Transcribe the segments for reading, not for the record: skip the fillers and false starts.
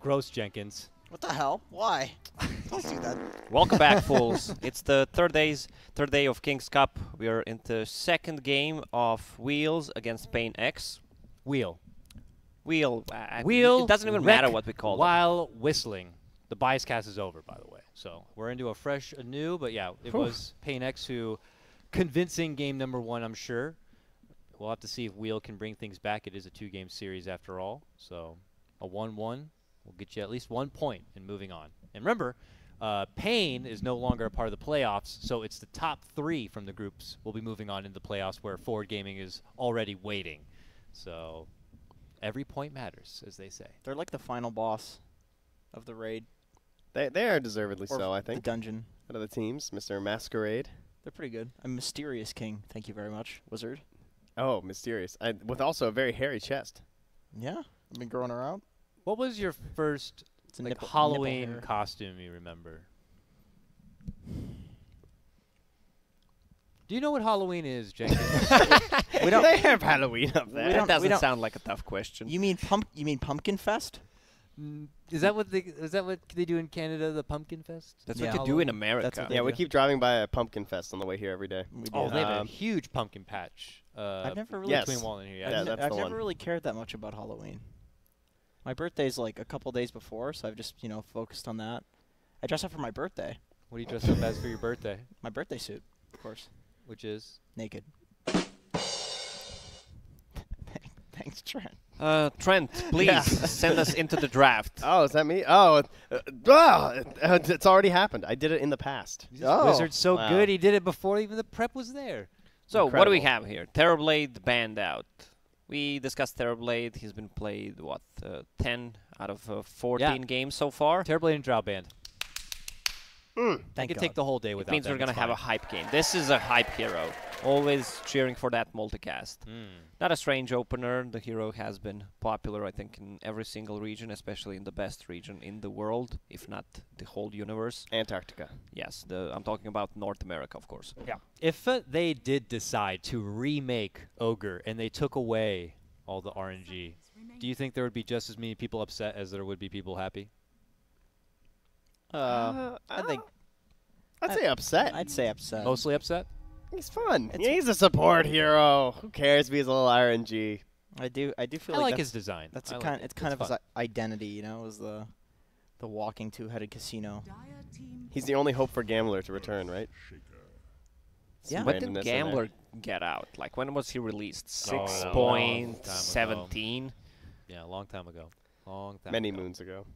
Gross, Jenkins. What the hell? Why? Don't do that. Welcome back, fools. It's the third day of King's Cup. We are in the second game of Wheels against paiN X. Wheel. Wheel. Wheel. It doesn't even Wreck matter what we call it. while whistling. The bias cast is over, by the way. So we're into a fresh anew, but yeah, it was paiN X who convincing game number 1, I'm sure. We'll have to see if Wheel can bring things back. It is a 2-game series after all. So a 1-1 will get you at least 1 point in moving on. And remember, paiN is no longer a part of the playoffs, so it's the top 3 from the groups will be moving on into the playoffs where Forward Gaming is already waiting. So every point matters, as they say. They're like the final boss of the raid. They are deservedly Or so, I the think. dungeon. Out of the teams, Mr. Masquerade. They're pretty good. I'm Mysterious King. Thank you very much, Wizard. Oh, mysterious. With also a very hairy chest. Yeah, I've been growing her out. What was your first It's a like nipple Halloween hair. costume you remember? Do you know what Halloween is, Jenkins? We don't. They have Halloween up there. That doesn't don't- sound like a tough question. You mean Pumpkin Fest? Is that what they do in Canada, the Pumpkin Fest? That's Yeah. what you do in America. That's what they Yeah, we do. keep driving by a pumpkin fest on the way here every day. We Oh, do. they have a Um, huge pumpkin patch. I've never really yes. between Wall and here. Yeah, that's I've the never one. really cared that much about Halloween. My birthday's like a couple days before, so I've just, focused on that. I dress up for my birthday. What do you dress up as for your birthday? My birthday suit, of course. Which is? Naked. Thanks, Trent. Trent, please Yeah. send us into the draft. Oh, is that me? Oh, it's already happened. I did it in the past. Oh. Wizard's so Wow. good, he did it before even the prep was there. So, what do we Incredible. have here? Terrorblade banned out. We discussed Terrorblade. He's been played, 10 out of 14 games so far? Terrorblade and Drow banned. I Thank could God. take the whole day It without means them, we're going to it's have a fine. hype game. This is a hype hero. Always cheering for that multicast. Not a strange opener. The hero has been popular, I think, in every single region, especially in the best region in the world, if not the whole universe. Antarctica. Yes, I'm talking about North America, of course. Yeah. If they did decide to remake Ogre and they took away all the RNG, do you think there would be just as many people upset as there would be people happy? I think I'd say upset. I'd say upset. Mostly upset? He's fun. It's- Yeah, he's a support hero. Who cares if he's a little RNG? I do feel I like like that's, his design. that's I a like kind. it. It's kind of fun. his identity, is the walking two-headed casino. He's the only hope for Gambler to return, right? Yeah. When did Randomness in there. Gambler get out? Like, when was he released? Oh, long time 6.17? Yeah, a long time ago. Long time Many ago. moons ago.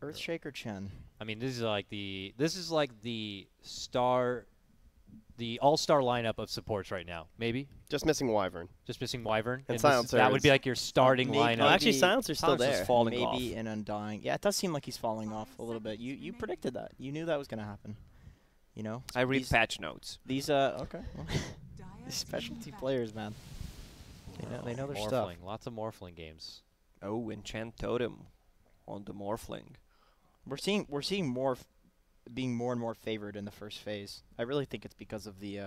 Earthshaker Chen. I mean, this is like the all-star lineup of supports right now. Maybe Just missing Wyvern. just missing Wyvern. And that would be Silencers. like your starting Maybe- lineup. Well, actually, Maybe Silencer's still Silencer's there. falling Maybe off. an Undying. Yeah, it does seem like he's falling off a little bit. You predicted that. You knew that was going to happen. I read these, patch notes. These okay. Well, these specialty players, man. They know their stuff. Morphling. Lots of Morphling games. Oh, Enchant Totem on the Morphling. We're seeing being more and more favored in the first phase. I really think it's because of the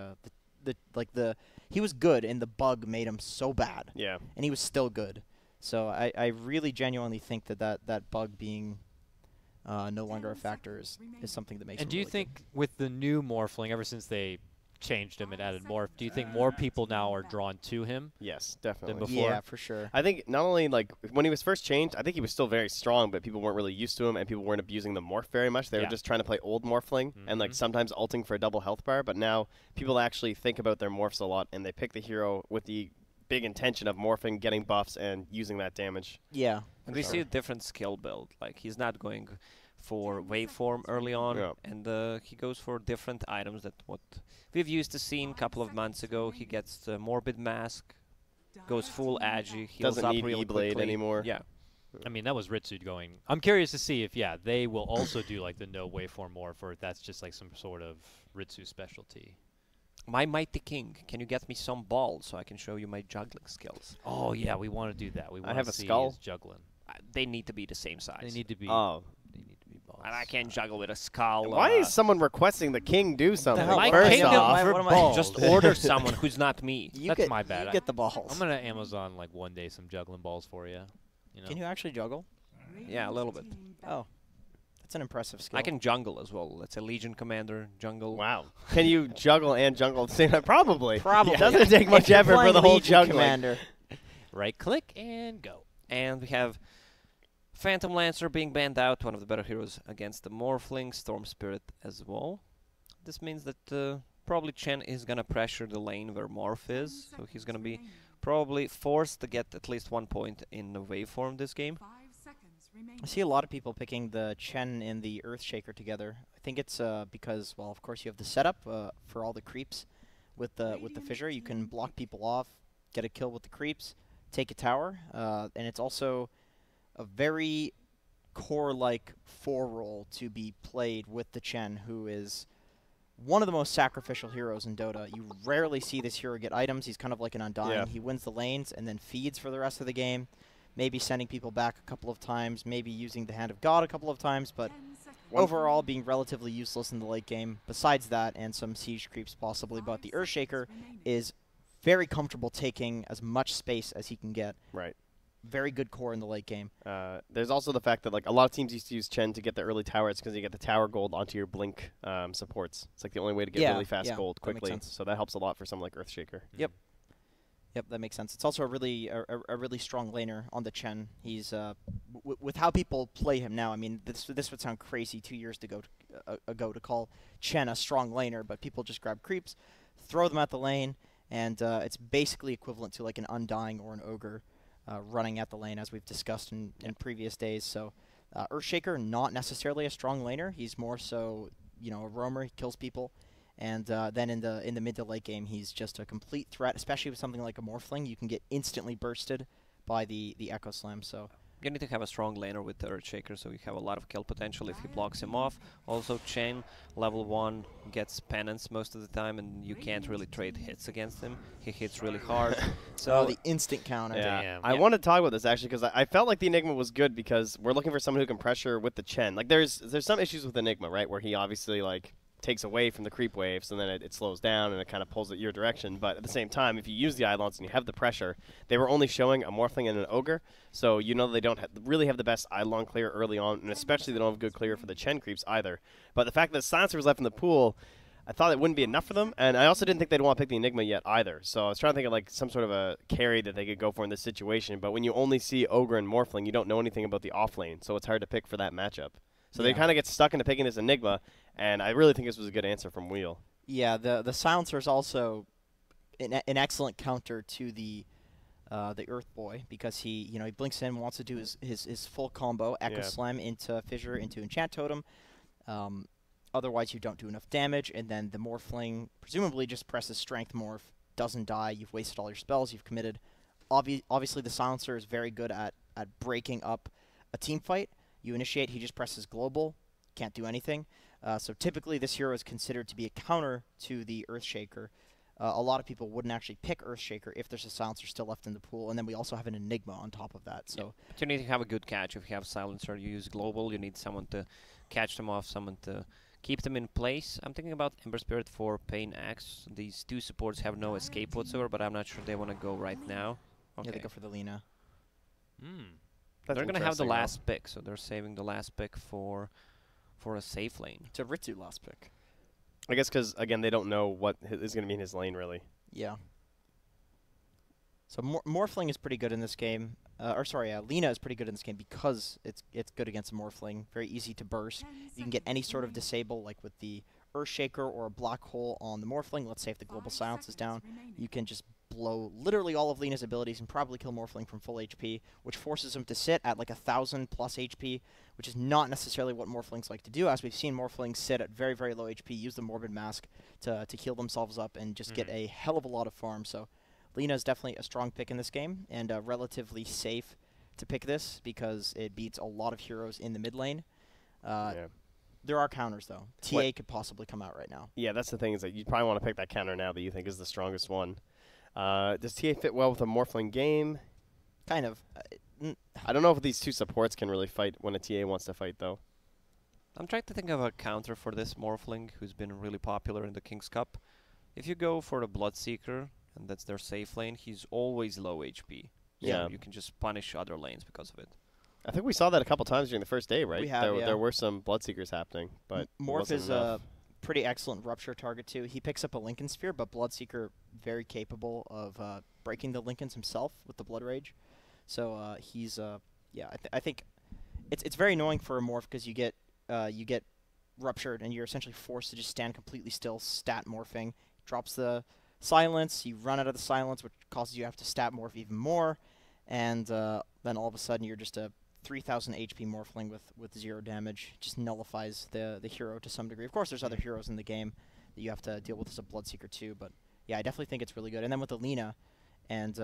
he was good and the bug made him so bad, Yeah. and he was still good. So I really genuinely think that bug being no longer a factor is something that makes. And him do you really think with the new Morphling, ever since they changed him and added Morph, do you think more people now are drawn to him? Yes, definitely. before? good? Yeah, for sure. I think not only like when he was first changed, I think he was still very strong, but people weren't really used to him, and people weren't abusing the morph very much. They Yeah. were just trying to play old Morphling and like Mhm. sometimes ulting for a double health bar. But now people actually think about their morphs a lot, and they pick the hero with the big intention of morphing, getting buffs, and using that damage. Yeah. And we see a different skill build. Like, he's not going for waveform early on, Yeah. and he goes for different items that what we've used to see a couple of months ago. He gets the Morbid Mask, goes full agi, heals Doesn't up need really E-Blade quickly. anymore. Yeah. I mean, that was Ritsu going. I'm curious to see if, they will also do like the no waveform morph, or if that's just like some sort of Ritsu specialty. My mighty king, can you get me some balls so I can show you my juggling skills? Oh, yeah, we want to do that. We want have to a see skull. his juggling. They need to be the same size. They need to be. Oh. They need to be balls. And I can't juggle with a skull. Why is someone requesting the king do something? hell? My First kingdom off, for what am I- balls. Just order someone who's not me. That's my bad. You get the balls. I'm gonna Amazon like one day some juggling balls for you. You know. Can you actually juggle? Yeah, a little bit. Oh, that's an impressive skill. I can jungle as well. Let's say Legion Commander, jungle. Wow. Can you juggle and jungle at the same time? Probably. Probably. It doesn't take much If you're effort for playing the whole Legion juggling. Commander. Right click and go. And we have Phantom Lancer being banned out, one of the better heroes against the Morphling, Storm Spirit as well. This means that probably Chen is going to pressure the lane where Morph is, so he's going to be probably forced to get at least 1 point in the waveform this game. I see a lot of people picking the Chen and the Earthshaker together. I think it's because, well, of course you have the setup for all the creeps with the fissure. You can block people off, get a kill with the creeps, take a tower, and it's also a very core-like 4-role to be played with the Chen, who is one of the most sacrificial heroes in Dota. You rarely see this hero get items. He's kind of like an Undying. Yeah. He wins the lanes and then feeds for the rest of the game, maybe sending people back a couple of times, maybe using the Hand of God a couple of times, but overall being relatively useless in the late game. Besides that, and some siege creeps possibly, but the Earthshaker is very comfortable taking as much space as he can get. Right. Very good core in the late game. There's also the fact that like a lot of teams used to use Chen to get the early tower. It's because you get the tower gold onto your blink supports. It's like the only way to get really fast gold that makes quickly. sense. So that helps a lot for someone like Earthshaker. Yep. Yep, that makes sense. It's also a really strong laner on the Chen. He's with how people play him now. I mean, this would sound crazy 2 years ago to call Chen a strong laner, but people just grab creeps, throw them at the lane, and it's basically equivalent to like an Undying or an Ogre running at the lane, as we've discussed in previous days. So Earthshaker, not necessarily a strong laner. He's more so, you know, a roamer. He kills people. And then in the mid to late game, he's just a complete threat, especially with something like a Morphling. You can get instantly bursted by the Echo Slam. So You need to have a strong laner with the Earthshaker, so you have a lot of kill potential if he blocks him off. Also, Chen, level 1, gets penance most of the time, and you can't really trade hits against him. He hits really hard. So the instant counter. Yeah. Damn. I want to talk about this actually because I felt like the Enigma was good because we're looking for someone who can pressure with the Chen. Like there's some issues with Enigma, right, where he obviously like takes away from the creep waves, and then it slows down and it kind of pulls it your direction. But at the same time, if you use the Eidolons and you have the pressure, they were only showing a Morphling and an Ogre, so you know they don't really have the best Eidolon clear early on, and especially they don't have good clear for the Chen creeps either. But the fact that Silencer was left in the pool, I thought it wouldn't be enough for them, and I also didn't think they'd want to pick the Enigma yet either. So I was trying to think of like some sort of a carry that they could go for in this situation, but when you only see Ogre and Morphling, you don't know anything about the offlane, so it's hard to pick for that matchup. So they kind of get stuck into picking this Enigma, and I really think this was a good answer from Wheel. Yeah, the Silencer is also an excellent counter to the Earth Boy, because he blinks in, wants to do his full combo, Echo Slam into Fissure into Enchant Totem. Otherwise, you don't do enough damage, and then the Morphling presumably just presses Strength Morph, doesn't die. You've wasted all your spells. You've committed. Obviously, the Silencer is very good at breaking up a team fight. You initiate, he just presses Global, can't do anything. So typically this hero is considered to be a counter to the Earthshaker. A lot of people wouldn't actually pick Earthshaker if there's a Silencer still left in the pool, and then we also have an Enigma on top of that. So But you need to have a good catch. If you have Silencer, you use Global, you need someone to catch them off, someone to keep them in place. I'm thinking about Ember Spirit for paiN X. These two supports have no escape whatsoever, but I'm not sure they want to go right now. Okay. yeah, they go for the Lina. They're going to have the last pick, so they're saving the last pick for a safe lane. It's a Ritsu last pick. I guess because, again, they don't know what is going to be in his lane, really. Yeah. So Morphling is pretty good in this game. Lina is pretty good in this game because it's good against a Morphling. Very easy to burst. You can get any sort of disable, like with the Earthshaker or a Black Hole on the Morphling. Let's say if the Global Silence is down, you can just blow literally all of Lina's abilities and probably kill Morphling from full HP, which forces him to sit at like 1,000 plus HP, which is not necessarily what Morphlings like to do, as we've seen Morphlings sit at very, very low HP, use the Morbid Mask to heal themselves up and just get a hell of a lot of farm. So Lina is definitely a strong pick in this game, and relatively safe to pick this because it beats a lot of heroes in the mid lane. There are counters, though. TA could possibly come out right now. Yeah, that's the thing, is that you probably want to pick that counter now that you think is the strongest one. Does TA fit well with a Morphling game? Kind of. I don't know if these two supports can really fight when a TA wants to fight, though. I'm trying to think of a counter for this Morphling, who's been really popular in the King's Cup. If you go for the Bloodseeker, and that's their safe lane, he's always low HP. Yeah. So you can just punish other lanes because of it. I think we saw that a couple times during the first day, right? We have, yeah. There were some Bloodseekers happening, but it Morph wasn't is enough. a pretty excellent rupture target too. He picks up a Lincoln Sphere, but Bloodseeker very capable of breaking the Lincolns himself with the Blood Rage. So he's yeah. I think it's very annoying for a Morph because you get ruptured and you're essentially forced to just stand completely still, stat morphing. Drops the silence, you run out of the silence, which causes you to have to stat morph even more, and then all of a sudden you're just a 3,000 HP Morphling with 0 damage. Just nullifies the hero to some degree. Of course, there's other heroes in the game that you have to deal with as a Bloodseeker too, but yeah, I definitely think it's really good. And then with Alina, and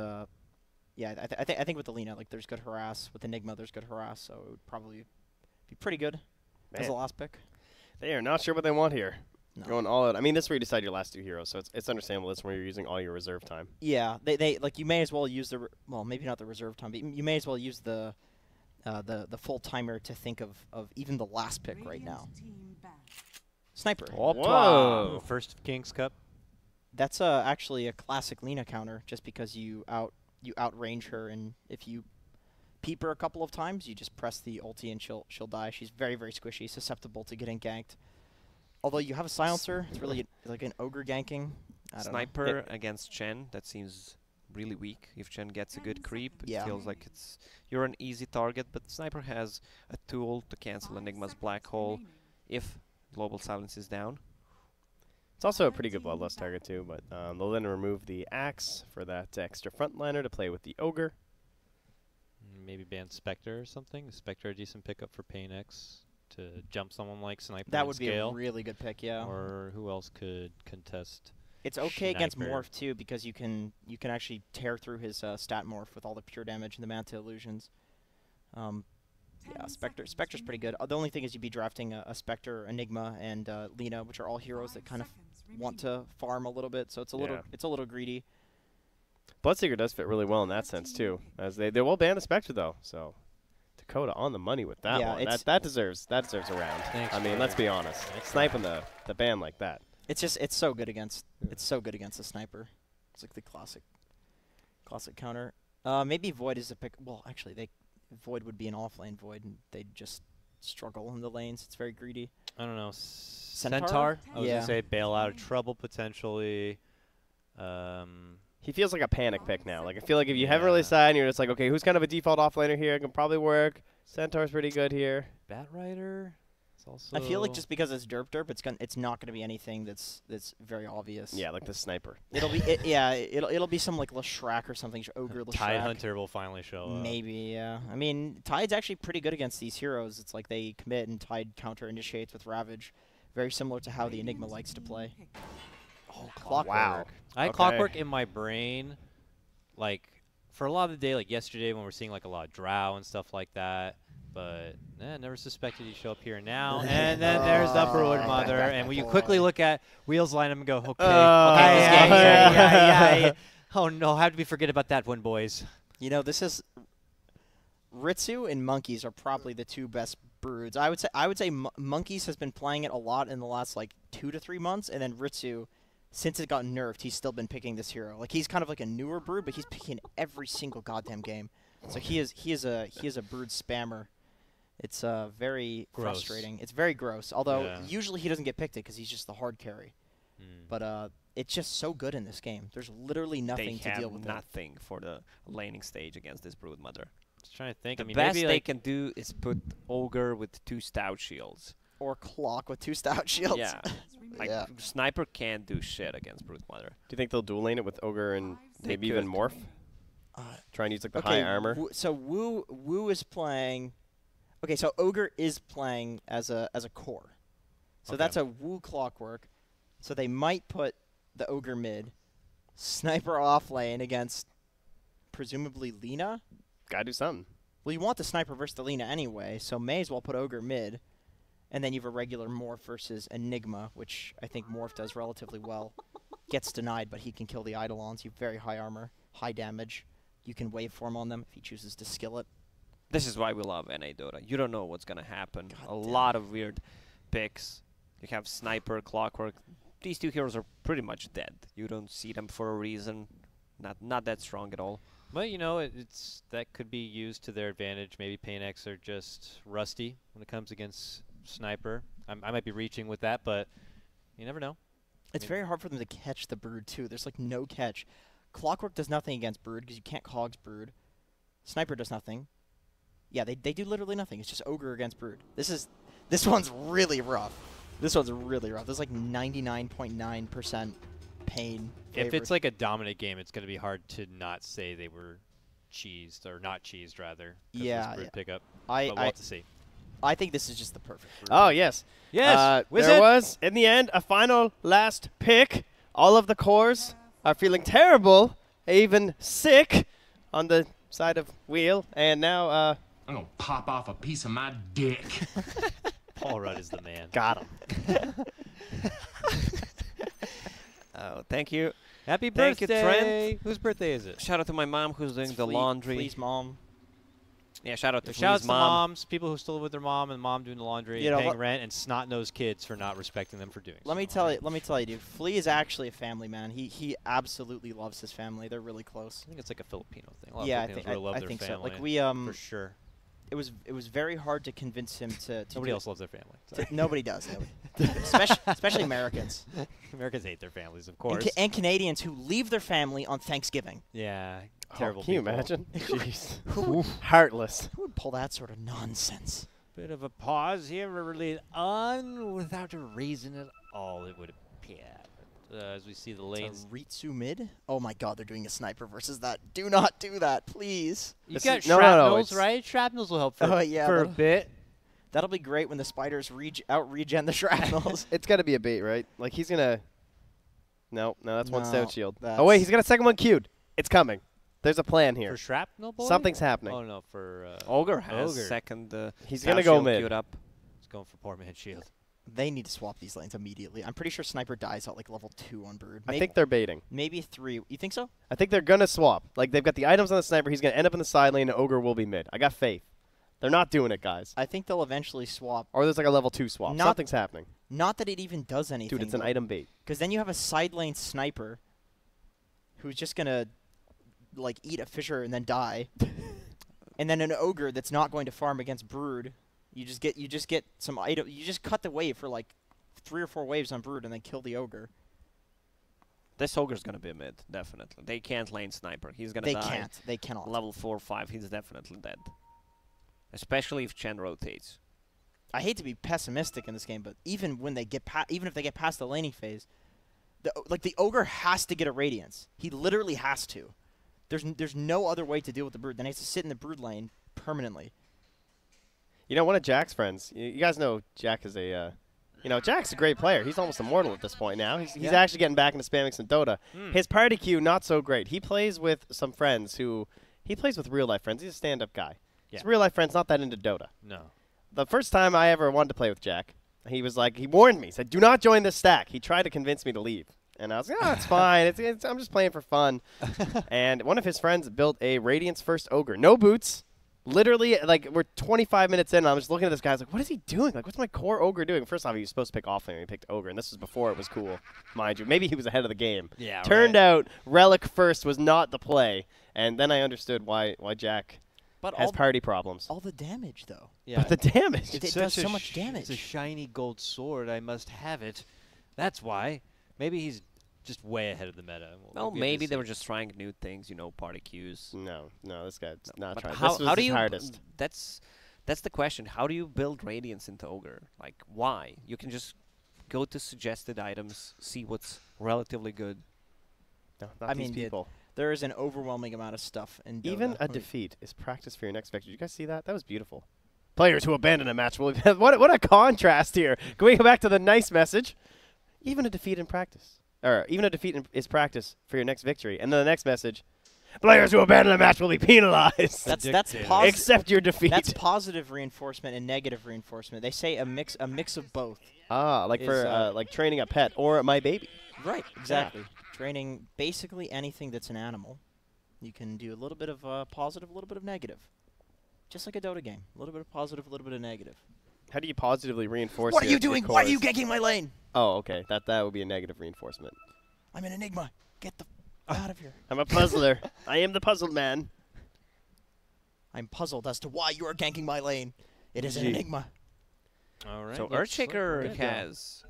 yeah, I think with Alina, like there's good harass. With Enigma, there's good harass, so it would probably be pretty good as the last pick. They are not sure what they want here. No. Going all out. I mean, this is where you decide your last 2 heroes, so it's understandable. This is where you're using all your reserve time. Yeah, they like you may as well use the well, maybe not the reserve time, but you may as well use the full timer to think of even the last pick right now. Sniper. Whoa! First King's Cup. That's actually a classic Lina counter, just because you outrange her, and if you peep her a couple of times, you just press the ulti and she'll die. She's very, very squishy, susceptible to getting ganked. Although you have a silencer, it's really like an ogre ganking. I don't know. Sniper against Chen, that seems really weak. If Chen gets a good creep, it Yeah. feels like you're an easy target, but Sniper has a tool to cancel Enigma's Black Hole if Global Silence is down. It's also a pretty good Bloodlust target too, but they'll then remove the Axe for that extra frontliner to play with the Ogre. Maybe ban Spectre or something. Spectre a decent pickup for paiN to jump someone like Sniper. That and would scale. be a really good pick, yeah. Or who else could contest? It's okay against Sniper. Morph too, because you can actually tear through his stat Morph with all the pure damage and the Manta Illusions. Yeah, Spectre's pretty good. The only thing is you'd be drafting a Spectre, Enigma, and Lina, which are all heroes that kind of want to farm a little bit, so it's a little greedy. Bloodseeker does fit really well in that sense too, as they will ban the Spectre though. So Dakota on the money with that Yeah, one. That deserves a round. Thanks, I mean, let's be honest. Sniping the ban like that. It's so good against the Sniper. It's like the classic counter. Maybe Void is a pick. Well, actually, Void would be an offlane Void, and they'd just struggle in the lanes. It's very greedy. I don't know. Centaur? I was Yeah. gonna say bail out of trouble potentially. He feels like a panic pick now. Like I feel like if you have really side and you're just like, okay, who's kind of a default offlaner here? It can probably work. Centaur's pretty good here. Bat Rider. It's also. I feel like just because it's derp, it's not going to be anything that's very obvious. Yeah, like the Sniper. It'll be it'll be some like Leshrac or something. Ogre Leshrac. Tide Hunter will finally show up. Maybe, yeah. I mean, Tide's actually pretty good against these heroes. It's like they commit and Tide counter initiates with Ravage, very similar to how the Enigma likes to play. Oh, Clockwork. Wow. I had Okay. Clockwork in my brain, like for a lot of the day, like yesterday when we're seeing like a lot of Drow and stuff like that. But never suspected he'd show up here now. And then there's the Brood Mother, and when you quickly look at Wheels line up and go, okay, yeah. Oh no, how did we forget about that one, boys? You know, this is Ritsu and Monkeys are probably the two best broods. I would say Monkeys has been playing it a lot in the last like 2 to 3 months, and then Ritsu, since it got nerfed, he's still been picking this hero. Like he's kind of like a newer brood, but he's picking every single goddamn game. So he is a brood spammer. It's very frustrating. It's very gross. Although usually he doesn't get picked because he's just the hard carry. But it's just so good in this game. There's literally nothing to deal with. They have nothing for the laning stage against this Brood Mother. Just trying to think. The I mean, best maybe they like can do is put Ogre with 2 stout shields. Or Clock with 2 stout shields. Yeah. Like Sniper can't do shit against Brood Mother. Do you think they'll dual lane it with Ogre and maybe even could. Morph? Try and use like the high armor. So Wu is playing. Okay, so Ogre is playing as a core. So that's a Wu Clockwork. So they might put the Ogre mid, Sniper off lane against presumably Lina. Gotta do something. Well, you want the Sniper versus the Lina anyway, so may as well put Ogre mid. And then you have a regular Morph versus Enigma, which I think Morph does relatively well. Gets denied, but he can kill the Eidolons. You have very high armor, high damage. You can waveform on them if he chooses to skill it. This is why we love NA Dota. You don't know what's going to happen. A lot of weird picks. You have Sniper, Clockwork. These 2 heroes are pretty much dead. You don't see them for a reason. Not that strong at all. But you know, that could be used to their advantage. Maybe paiNX are just rusty when it comes against sniper. I might be reaching with that, but you never know. It's very hard for them to catch the Brood too. There's like no catch. Clockwork does nothing against Brood because you can't Cogs Brood. Sniper does nothing. Yeah, they do literally nothing. It's just Ogre against Brood. This one's really rough. This one's really rough. This is like 99.9% paiN. If it's like a dominant game, it's going to be hard to not say they were cheesed, or not cheesed, rather. Yeah. Brood pickup. I But we'll have to see. I think this is just the perfect Brood. Oh, yes. Yes! There was, in the end, a final last pick. All of the cores are feeling terrible, even sick, on the side of Wheel. And now, I'm gonna pop off a piece of my dick. Paul Rudd is the man. got him. Oh, thank you. Happy Thank you, birthday! Trent. Whose birthday is it? Shout out to my mom who's doing the laundry. Please, Mom. Yeah, shout out to Shout out Flea's to mom. moms, people who still live with their mom, and mom doing the laundry, You and know, paying let- rent, and snot-nosed kids for not respecting them for doing so. Let me tell you, dude. Flea is actually a family man. He absolutely loves his family. They're really close. I think it's like a Filipino thing. A lot Yeah, of I Filipinos think really love I their think so. family. Like we for sure. it was very hard to convince him to Nobody do else loves their family. it. Nobody does. Especially Americans. Americans hate their families, of And, course. and Canadians who leave their family on Thanksgiving. Yeah, Oh, terrible. can you people. imagine? Jeez. Heartless. Who would pull that sort of nonsense? Bit of a pause here, really without a reason at all, it would appear. As we see the lanes. Ritsu mid? Oh my god, they're doing a sniper versus that. Do not do that, please. You This got is- no, shrapnels, it's- right? Shrapnels will help for, Oh, yeah, for a that'll- bit. That'll be great when the spiders out-regen the shrapnels. It's got to be a bait, right? Like, he's going to... No, that's one No, stone shield. Oh, wait, that's- he's got a second one queued. It's coming. There's a plan For here. shrapnel, boy? Something's happening. Oh, no, for... Ogre has Ogre. second. He's down going to go shield mid. queued up. He's going for poor man shield. They need to swap these lanes immediately. I'm pretty sure Sniper dies at like level 2 on Brood. I think they're baiting. maybe 3. You think so? I think they're going to swap. Like, they've got the items on the sniper. He's going to end up in the side lane, and Ogre will be mid. I got faith. They're not doing it, guys. I think they'll eventually swap. Or there's like a level 2 swap. Not- Something's happening. Not that it even does anything. Dude, it's an item bait. Because then you have a side lane Sniper who's just going to like eat a Fissure and then die. And then an Ogre that's not going to farm against Brood. You just get some item. You just cut the wave for like 3 or 4 waves on Brood and then kill the Ogre. This Ogre's going to be mid, definitely. They can't lane sniper. He's going to They die. can't. They cannot. Level 4 or 5, he's definitely dead. Especially if Chen rotates. I hate to be pessimistic in this game, but even when they get even if they get past the laning phase, the Ogre has to get a Radiance. He literally has to. There's no other way to deal with the Brood. Then he has to sit in the Brood lane permanently. You know, one of Jack's friends, you guys know Jack is a, Jack's a great player. He's almost immortal at this point now. He's actually getting back into spamming some Dota. His party queue, not so great. He plays with some friends he plays with real-life friends. He's a stand-up guy. Yeah. His real-life friend's not that into Dota. No. The first time I ever wanted to play with Jack, he warned me. He said, do not join this stack. He tried to convince me to leave. And I was like, it's fine. I'm just playing for fun. And one of his friends built a Radiance First Ogre. No boots. Literally, like, we're 25 minutes in, and I'm just looking at this guy. I was like, what is he doing? Like, what's my core Ogre doing? First off, he was supposed to pick offlane, and he picked Ogre, and this was before it was cool, mind you. Maybe he was ahead of the game. Yeah, Turned out Relic First was not the play, and then I understood why Jack But has party problems. all the damage though. Yeah. But the damage. It does so much damage. It's a shiny gold sword. I must have it. That's why. Maybe he's just way ahead of the meta. Well, we have to maybe they see. were just trying new things, party queues. No, this guy's not But trying. how, This was how do his you? hardest. That's the question. How do you build Radiance into Ogre? Like, why? You can just go to suggested items, see what's relatively good. No, not I these mean, people. There is an overwhelming amount of stuff in Dota. Even a Like, defeat is practice for your next victory. Did you guys see that? That was beautiful. Players who abandon a match will what a contrast here. Can we go back to the nice message? Even a defeat in practice. Or even a defeat is practice for your next victory. And then the next message, players who abandon a match will be penalized. That's Addictive. positive. Accept your defeat. That's positive reinforcement and negative reinforcement. They say a mix of both. like is, for like training a pet or my baby. Right. Exactly. Training basically anything that's an animal. You can do a little bit of positive, a little bit of negative. Just like a Dota game. A little bit of positive, a little bit of negative. How do you positively reinforce What are your- you doing? your Why are you cores? ganking my lane? Oh, okay. That would be a negative reinforcement. I'm an Enigma. Get the out of here. I'm a puzzler. I am the puzzled man. I'm puzzled as to why you are ganking my lane. It is an Gee. enigma. All right. So yes, Earthshaker good. has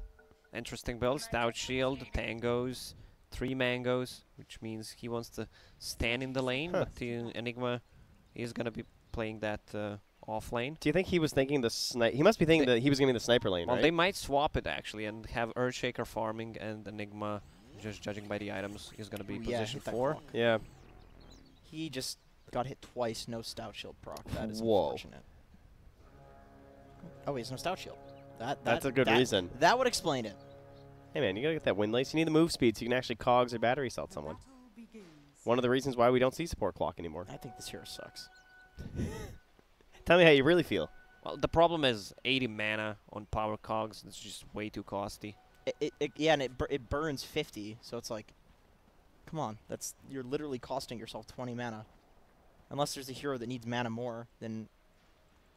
interesting builds. Stout Shield, Tangos, 3 Mangoes, which means he wants to stand in the lane, but the Enigma is going to be playing that off lane. Do you think he was thinking the snipe? He must be thinking that he was going to be the sniper lane, Well, right? they might swap it actually and have Earthshaker farming and Enigma, just judging by the items, is going to be position hit that 4. clock. Yeah. He just got hit twice, no Stout Shield proc. That is Whoa. unfortunate. Oh, wait, no Stout Shield. That's a good reason. That would explain it. Hey, man, you got to get that wind lace. You need the move speed so you can actually cogs or battery cell someone. One of the reasons why we don't see support clock anymore. I think this hero sucks. Tell me how you really feel. Well, the problem is 80 mana on power cogs. It's just way too costly. Yeah, and it burns 50, so it's like, come on, you're literally costing yourself 20 mana. Unless there's a hero that needs mana more than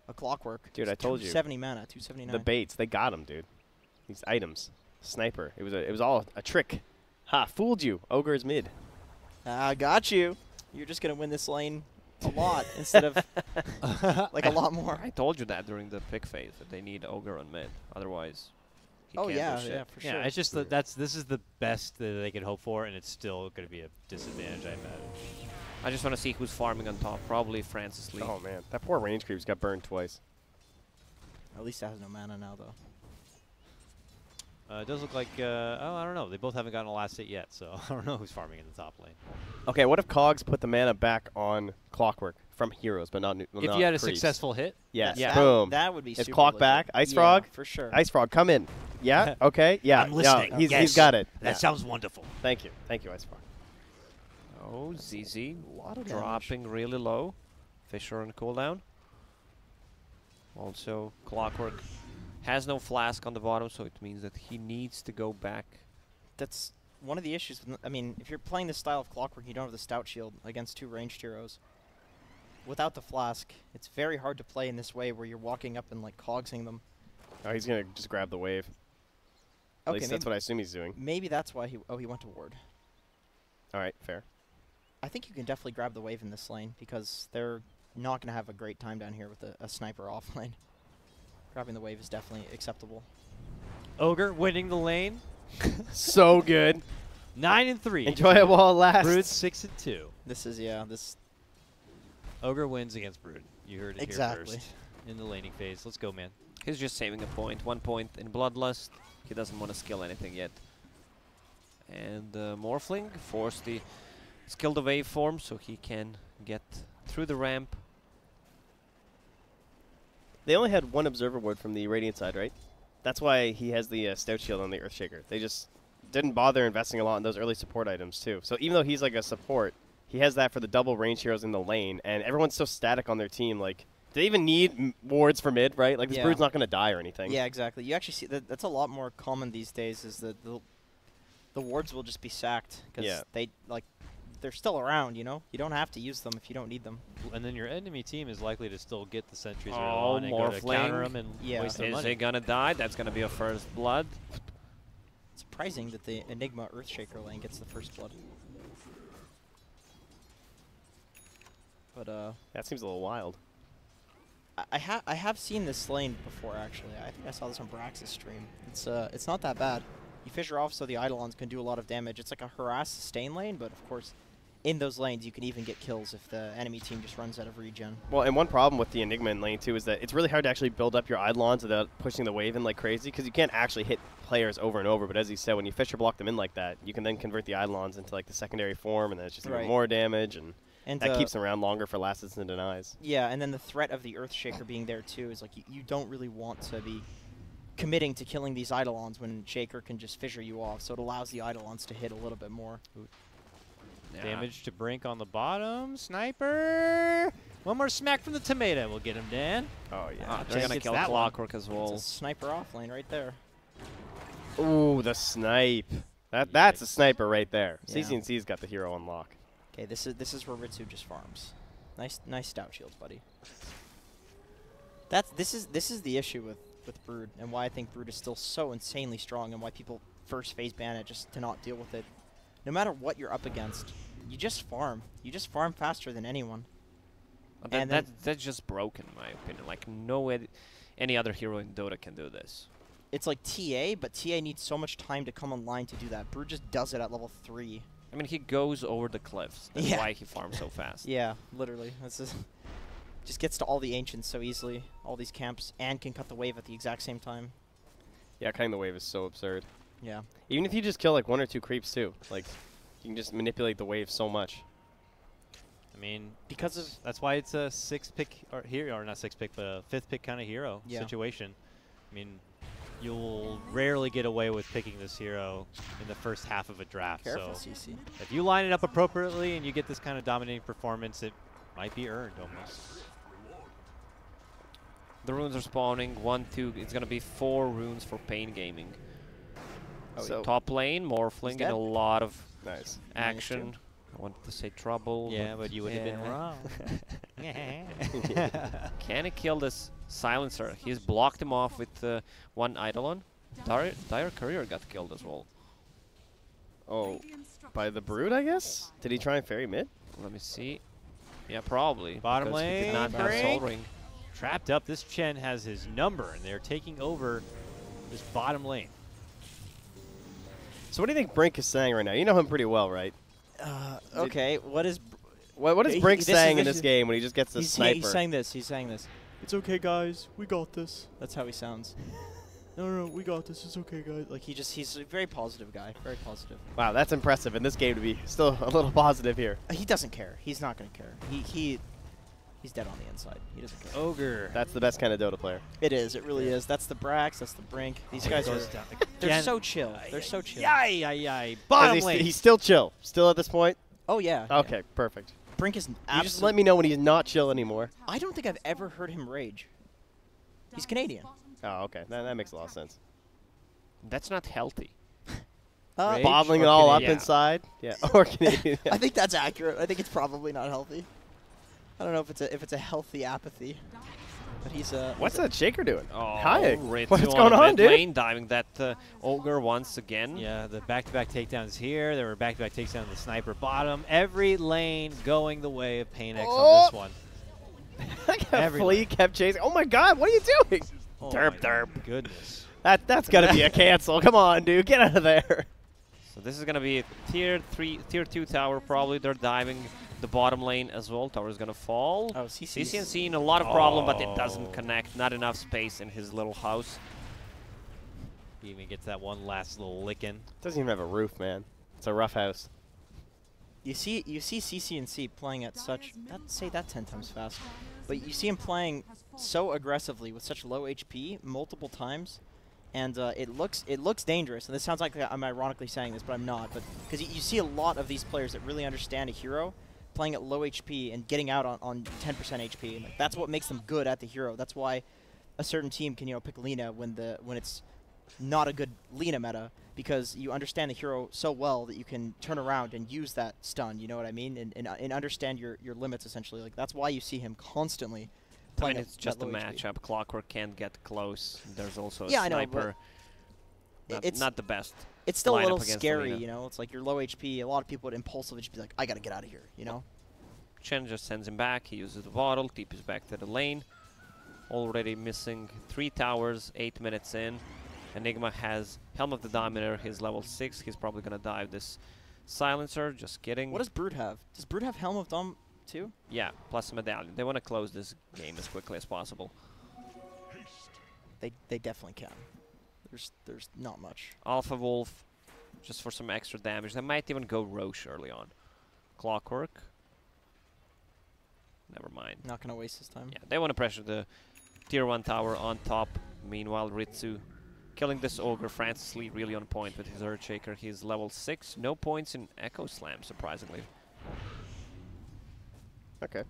a Clockwork. Dude, It's I told you. 270 mana, 279. The baits, they got him, dude. These items. Sniper. It was all a trick. Ha, fooled you. Ogre is mid. I got you. You're just gonna win this lane a lot instead of like a lot more. I told you that during the pick phase that they need Ogre on mid. Otherwise, he Oh can't yeah, do shit. yeah, for Yeah, sure. it's just that this is the best that they could hope for, and it's still going to be a disadvantage, I imagine. I just want to see who's farming on top. Probably Francis Lee. Oh, man. That poor range creeps got burned twice. At least it has no mana now, though. It does look like, oh, I don't know. They both haven't gotten a last hit yet, so I don't know who's farming in the top lane. Okay, what if cogs put the mana back on Clockwork from heroes, but not If you had a successful hit, Yes. Yeah. Boom. That would be It's super clock legit. back. Ice Yeah, Frog? for sure. Ice Frog, come in. Yeah? Okay. Yeah. I'm listening. No, he's Yes. got it. that Yeah. sounds wonderful. Thank you. Thank you, Ice Frog. Oh, ZZ. lot of damage. Dropping really low. Fisher on cooldown. Also, Clockwork has no flask on the bottom, so it means that he needs to go back. That's one of the issues. I mean, if you're playing this style of Clockwork, you don't have the Stout Shield against 2 ranged heroes. Without the flask, it's very hard to play in this way where you're walking up and like cogsing them. Oh, he's going to just grab the wave. At Okay, least that's what I assume he's doing. Maybe that's why he went to ward. All right, fair. I think you can definitely grab the wave in this lane because they're not going to have a great time down here with a sniper off lane. Grabbing the wave is definitely acceptable. Ogre winning the lane, So good. 9-3. Enjoy it while it lasts. Brood 6-2. This is, this... Ogre wins against Brood. You heard it Exactly. here first. In the laning phase. Let's go, man. He's just saving a point. 1 point in Bloodlust. He doesn't want to skill anything yet. And Morphling forced the skill the waveform so he can get through the ramp. They only had 1 observer ward from the Radiant side, right? That's why he has the Stout Shield on the Earthshaker. They just didn't bother investing a lot in those early support items, too. So even though he's like a support, he has that for the double range heroes in the lane, and everyone's so static on their team. Like, do they even need wards for mid, right? Like, this Yeah. Brood's not going to die or anything. Yeah, exactly. You actually see that's a lot more common these days. Is that the wards will just be sacked because Yeah. they're still around. You know, you don't have to use them if you don't need them. And then your enemy team is likely to still get the sentries early Oh, on and go to Morphling. counter them and Yeah. waste their Is money. he gonna die? That's gonna be a first blood. Surprising that the Enigma Earthshaker lane gets the first blood. But That seems a little wild. I have seen this lane before actually. I think I saw this on Brax's stream. It's not that bad. You fissure off so the Eidolons can do a lot of damage. It's like a harass sustain lane, but of course, in those lanes you can even get kills if the enemy team just runs out of regen. Well, and one problem with the Enigma in lane 2 is that it's really hard to actually build up your Eidolons without pushing the wave in like crazy, because you can't actually hit players over and over. But as you said, when you Fisher block them in like that, you can then convert the Eidolons into like the secondary form, and then it's just even Right. more damage, and And that keeps them around longer for last hits and denies. Yeah, and then the threat of the Earthshaker being there too is like you don't really want to be committing to killing these Eidolons when Shaker can just fissure you off, so it allows the Eidolons to hit a little bit more. Yeah. Damage to Brink on the bottom. Sniper! One more smack from the tomato. We'll get him, Dan. Oh, yeah. Ah, they're Jenkins gonna gets kill that one. Clockwork as It's well. a sniper off lane right there. Ooh, the snipe. That's a sniper right there. Yeah. CCNC's got the hero on lock. Okay, this is where Ritsu just farms. Nice stout shields, buddy. This is the issue with Brood, and why I think Brood is still so insanely strong, and why people first phase ban it just to not deal with it no matter what you're up against, you just farm. You just farm faster than anyone. And that's just broken, in my opinion. Like, any other hero in Dota can do this. It's like TA, but TA needs so much time to come online to do that. Brew just does it at level 3. I mean, he goes over the cliffs. That's Yeah. why he farms so fast. Yeah, literally. That's just gets to all the ancients so easily, all these camps, and can cut the wave at the exact same time. Yeah, cutting the wave is so absurd. Yeah. Even if you just kill like 1 or 2 creeps too, like you can just manipulate the wave so much. I mean, Because of that's why it's a 6th pick or hero, or not 6th pick, but a 5th pick kind of hero situation. I mean, you'll rarely get away with picking this hero in the first half of a draft. careful, So CC. if you line it up appropriately and you get this kind of dominating performance, it might be earned almost. The runes are spawning. 1, 2. It's gonna be 4 runes for paiN Gaming. So Top lane, Morphling, and dead. a lot of nice. action. I wanted to say trouble. Yeah, but you would have been yeah. wrong. Can he kill this silencer? He's blocked him off with 1 Eidolon. Dire Courier got killed as well. Oh, by the Brood, I guess? Did he try and fairy mid? Let me see. Yeah, probably. Bottom because he did lane, not have break. Soul Ring. Trapped up. This Chen has his number, and they're taking over this bottom lane. So what do you think Brink is saying right now? You know him pretty well, right? Okay, what is... What is He- Brink this is- saying in this this is- game when he just gets the He's sniper? saying this. He's saying this. It's okay, guys. We got this. That's how he sounds. No, we got this. It's okay, guys. Like, he's a very positive guy. Very positive. Wow, that's impressive in this game to be still a little positive here. He doesn't care. He's not going to care. He's dead on the inside. He doesn't care. Ogre. That's the best kind of Dota player. It is. It really is. That's the Brax. That's the Brink. These guys are... They're Again. so chill. They're so chill. Yay. Bottom lane. He's still chill. Still at this point? Oh, yeah. Okay, perfect. Brink is You just absolutely... let me know when he's not chill anymore. I don't think I've ever heard him rage. He's Canadian. Oh, okay. That makes a lot of sense. That's not healthy. Rage Bottling or it all up Canadian? inside? Yeah. Or Canadian. I think that's accurate. I think it's probably not healthy. I don't know if it's a healthy apathy. But he's What's that Shaker doing? Oh, Hayek. Ritsu What's on going the on, mid dude? lane, diving that Ogre once again. Yeah, the back-to-back takedowns here. There were back-to-back takedowns on the sniper bottom. Every lane going the way of paiN X on this one. Like a Every flea lane. kept chasing. Oh my god, what are you doing? Oh Derp, my derp. Goodness. That's gotta be a cancel. Come on, dude. Get out of there. So this is gonna be a tier 2 tower probably. They're diving the bottom lane as well. Tower's gonna fall. Oh, CC's CCNC in a lot of problem, but it Oh. doesn't connect. Not enough space in his little house. He even gets that one last little licking. Doesn't even have a roof, man. It's a rough house. You see CCNC playing at such say that 10 times fast. But you see him playing so aggressively with such low HP multiple times, and it looks dangerous. And this sounds like I'm ironically saying this, but I'm not. But because you see a lot of these players that really understand a hero playing at low HP and getting out on 10% HP, and like, that's what makes them good at the hero. That's why a certain team can pick Lina when it's not a good Lina meta, because you understand the hero so well that you can turn around and use that stun, you know what I mean? And understand your limits, essentially. Like, that's why you see him constantly I mean, playing it's just a low HP. matchup. Clockwork can't get close. There's also a Yeah, I know, sniper. but Not the best. It's still a lineup little against scary, Lina. you know? It's like you're low HP. A lot of people would impulsively just be like, I gotta get out of here, you know? Chen just sends him back. He uses the bottle, TP's back to the lane. Already missing 3 towers, 8 minutes in. Enigma has Helm of the Dominator. He's level 6. He's probably gonna dive this silencer. Just kidding. What does Brood have? Does Brood have Helm of Dom too? Yeah, plus a medallion. They want to close this game as quickly as possible. They definitely can. There's not much. Alpha Wolf, just for some extra damage. They might even go Roche early on. Clockwork. Never mind. Not gonna waste his time. Yeah, they want to pressure the tier 1 tower on top. Meanwhile, Ritsu killing this Ogre. Francis Lee really on point with his Earthshaker. He's level 6. No points in Echo Slam, surprisingly. Okay.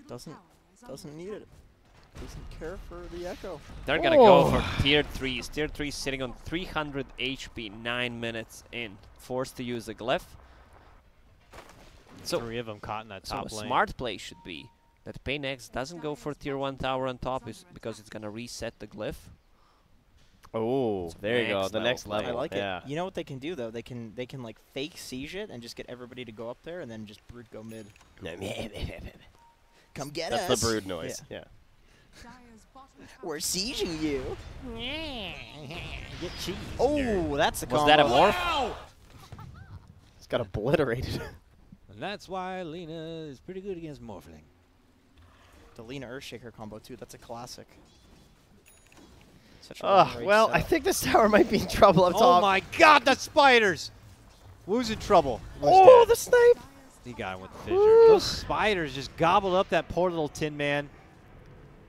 Doesn't need it. Doesn't care for the Echo. They're going to go for tier 3s. Tier 3 sitting on 300 HP, 9 minutes in. Forced to use a glyph. So 3 of them caught in that So top a lane. smart play should be that paiN X doesn't go for tier 1 tower on top is because it's going to reset the glyph. Oh, there you go. next The next level play. level. I like yeah. it. You know what they can do though? They can like fake siege it and just get everybody to go up there and then just brood go mid. Come get us. That's the brood noise. Yeah. We're sieging you. Get cheese. Oh, that's the Was combo. that a morph? It's got obliterated. And that's why Lena is pretty good against Morphling. The Lena Earthshaker combo too. That's a classic. Such a long-range Well, I setup. think this tower might be in trouble up Oh top. my God, the spiders! Who's in trouble? Who's Oh, dead? the snipe! He got him with the fissure. Those spiders just gobbled up that poor little Tin Man.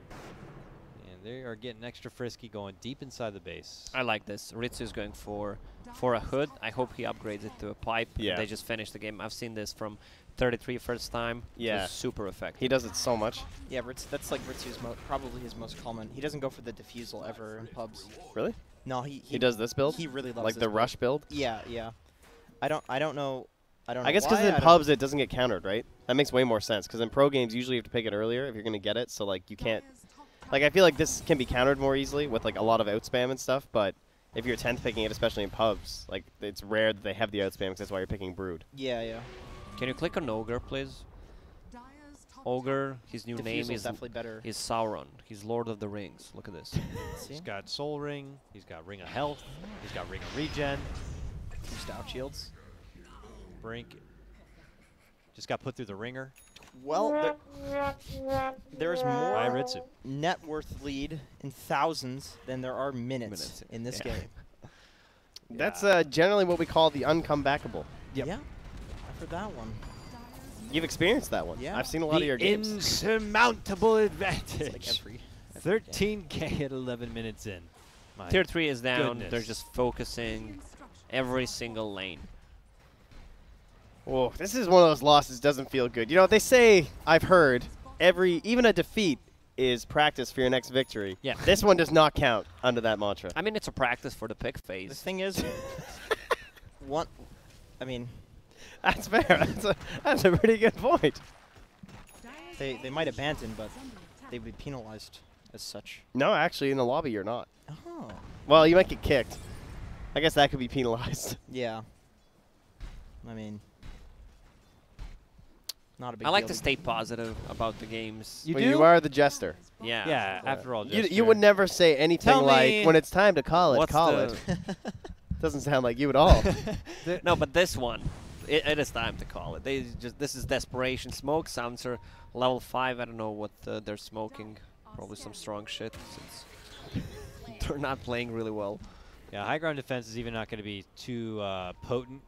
And they are getting extra frisky, going deep inside the base. I like this. Ritsu is going for a hood. I hope he upgrades it to a pipe. and Yeah. They just finish the game. I've seen this from 33 first time. It Yeah. was super effective. He does it so much. Yeah, that's like Ritsu's probably his most common. He doesn't go for the diffusal ever in pubs. Really? No, he does this build? He really loves Like this the build. rush build? Yeah, yeah. I don't know. I guess because in pubs it doesn't get countered, right? That makes way more sense. Because in pro games, usually you have to pick it earlier if you're going to get it. So, like, you can't... Like, I feel like this can be countered more easily with, like, a lot of outspam and stuff. But if you're 10th picking it, especially in pubs, like, it's rare that they have the outspam because that's why you're picking Brood. Yeah, yeah. Can you click on Ogre, please? Ogre, his new name Diffusal's is definitely better. Sauron. He's Lord of the Rings. Look at this. See? He's got Soul Ring. He's got Ring of Health. He's got Ring of Regen. 2 stout shields. Brink. Just got put through the ringer. Well, there's By more Ritsu. net worth lead in thousands than there are minutes, Minutes, in this yeah. game. That's generally what we call the uncomebackable. Yep. Yeah, I've heard that one. You've experienced that one. Yeah. I've seen a lot of your games. Insurmountable It's advantage. like every 13K at 11 minutes in. My Tier 3 is down. goodness. They're just focusing every single lane. Oh, this is one of those losses doesn't feel good. You know, they say, I've heard, even a defeat is practice for your next victory. Yeah. This one does not count under that mantra. I mean, it's a practice for the pick The phase. thing is, I mean, That's fair. That's a pretty good point. they might abandon, but they'd be penalized as such. No, actually, in the lobby, you're not. Oh. Well, you might get kicked. I guess that could be penalized. Yeah. I mean, not a big I like deal to stay positive about the games. You Well, do? you are the jester. Yeah. Yeah, after all, You would never say anything Tell like, me when it's time to call it, what's call the- it. Doesn't sound like you at all. No, but this one, it is time to call it. This is desperation. Smoke sounds are level 5. I don't know what they're smoking. Probably some strong shit since they're not playing really well. Yeah, high ground defense is even not going to be too potent.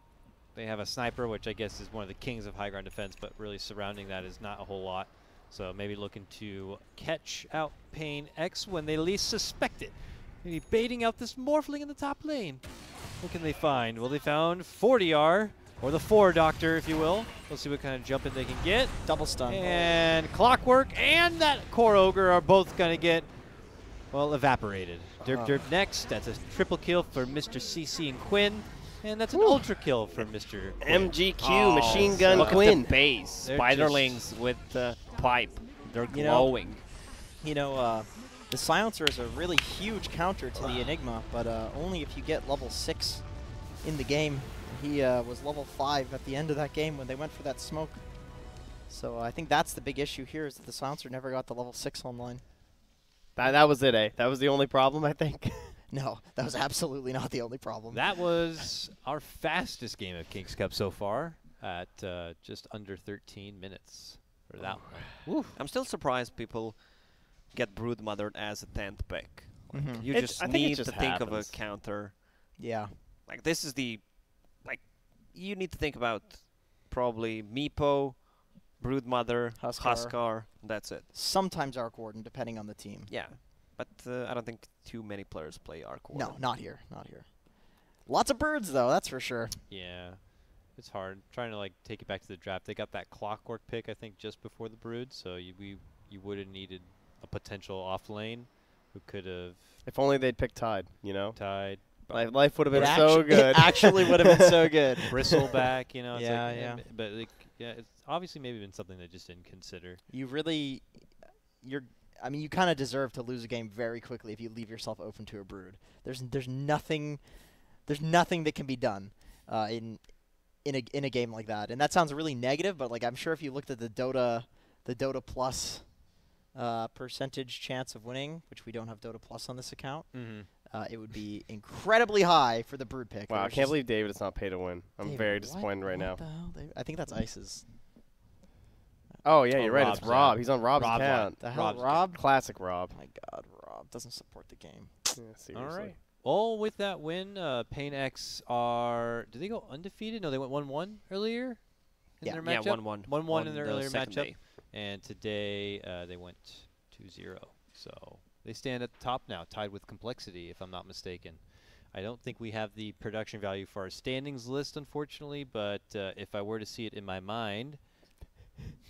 They have a sniper, which I guess is one of the kings of high ground defense, but really surrounding that is not a whole lot. So maybe looking to catch out paiN X when they least suspect it. Maybe baiting out this Morphling in the top lane. What can they find? Well, they found 40R, or the 4 Doctor, if you will. We'll see what kind of jumping they can get. double stun. And Clockwork and that Core Ogre are both going to get, well, evaporated. Derp Derp next. That's a triple kill for Mr. CC and Quinn. And that's an ultra kill for Mr. Quinn. MGQ, Machine Gun Look Quinn. at the base. They're Spiderlings with pipe. They're You know- glowing. You know, the Silencer is a really huge counter to the Enigma, but only if you get level 6 in the game. He was level 5 at the end of that game when they went for that smoke. So I think that's the big issue here is that the Silencer never got the level 6 online. That was it, eh? That was the only problem, I think. No, that was absolutely not the only problem. That was our fastest game of Kings Cup so far at just under 13 minutes for that one. I'm still surprised people get Broodmothered as a 10th pick. Like, Mhm. You I just think it need just to think of a happens. counter. Yeah. Like this is you need to think about probably Meepo, Broodmother, Huskar. Huskar. That's it. Sometimes Arc Warden, depending on the team. Yeah, but I don't think too many players play Arc Warden. No, not here. Not here. Lots of birds, though, that's for sure. Yeah, it's hard. Trying to like take it back to the draft. They got that Clockwork pick, I think, just before the Brood, so you would have needed a potential off lane who could have If only they'd picked Tide, you know? tied Life would have been It so actu- good. It actually would have been so good. Bristleback, you know. It's Yeah, like, yeah. But like, yeah, it's obviously maybe been something they just didn't consider. You really, you're I mean, you kind of deserve to lose a game very quickly if you leave yourself open to a brood. There's nothing that can be done in a game like that. And that sounds really negative, but like I'm sure if you looked at the Dota Plus percentage chance of winning, which we don't have Dota Plus on this account, it would be incredibly high for the brood pick. Wow, I can't believe David is not pay to win. I'm very disappointed right now. What the hell, David? I think that's Ice's. Oh, yeah, you're right. Rob's, It's Rob. yeah. He's on Rob's account. The hell, Rob's Rob? Classic Rob. Oh my God, Rob doesn't support the game. Yeah, seriously. All right. Well, with that win, paiNX are. Did they go undefeated? No, they went 1-1 earlier in their Yeah, matchup. 1-1. 1-1 in their the earlier second matchup. day. And today they went 2-0. So they stand at the top now, tied with Complexity, if I'm not mistaken. I don't think we have the production value for our standings list, unfortunately, but if I were to see it in my mind,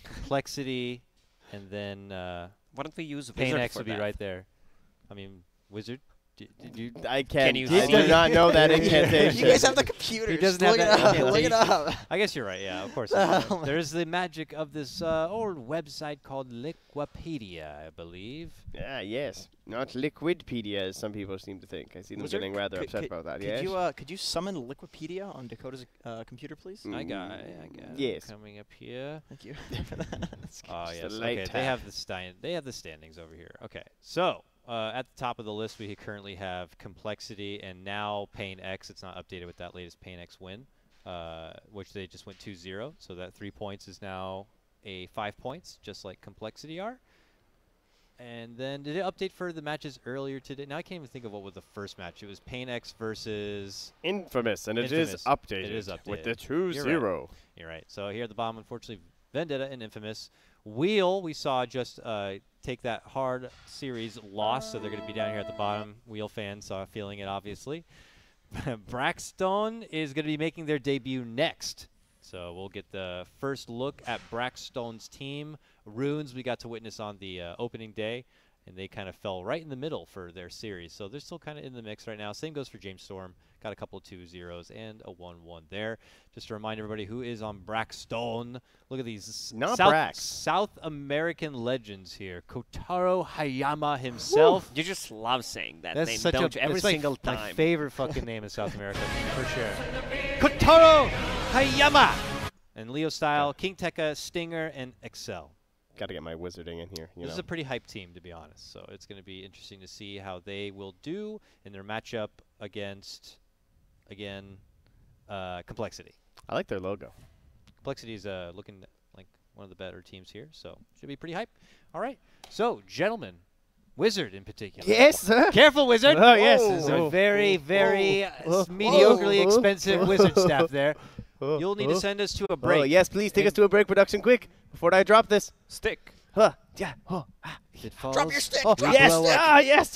Complexity and then Why don't we use Wizard paiNX for would be that? right there. I mean, Wizard? Did you? I can't. you I see do it? not know that incantation. You guys have the computers. He doesn't Look have it that up. Look it incantation. up. I guess you're right. Yeah, of course. Oh, There's the magic of this old website called Liquipedia, I believe. Yeah, yes. Not Liquidpedia, as some people seem to think. I see them Wizard, getting rather upset could about that. Could Yes. you could you summon Liquipedia on Dakota's computer, please? I got Yes. it coming up here. Thank you. Oh Just yes. a light Okay, tap. they have the standings over here. Okay, so at the top of the list we currently have Complexity and now paiNX. It's not updated with that latest paiNX win, which they just went 2-0. So that 3 points is now a 5 points, just like Complexity are. And then did it update for the matches earlier today? Now I can't even think of what was the first match. It was paiNX versus Infamous, and it is Infamous. updated. It is with updated. the 2-0. You're right. So here at the bottom, unfortunately, Vendetta and Infamous. Wheel, we saw just take that hard series loss, so they're going to be down here at the bottom. Wheel fans saw feeling it, obviously. Braxton is going to be making their debut next. So we'll get the first look at Braxton's team. Runes we got to witness on the opening day, and they kind of fell right in the middle for their series. So they're still kind of in the mix right now. Same goes for James Storm. Got a couple of 2-0s and a 1-1 there. Just to remind everybody who is on Braxton. Look at these Not Brax. South American legends here. Kotaro Hayama himself. You just love saying that That's name, such don't a you? Every that's like single my time. favorite fucking name in South America, for sure. Kotaro Hayama! And Leo Style, King Tekka, Stinger, and Excel. Got to get my wizarding in here. This is a pretty hype team, to be honest. So it's going to be interesting to see how they will do in their matchup against, again, Complexity. I like their logo. Complexity is looking like one of the better teams here, so should be pretty hype. All right. So, gentlemen, Wizard in particular. Yes, sir. Careful, Wizard. Oh, yes. This is a very, very mediocrely expensive Wizard staff there. You'll need to send us to a break. Oh, yes, please take us to a break, production, quick, before I drop this. Stick. Yeah. If it falls, Drop your stick. we Drop Yes. blow up. Yes.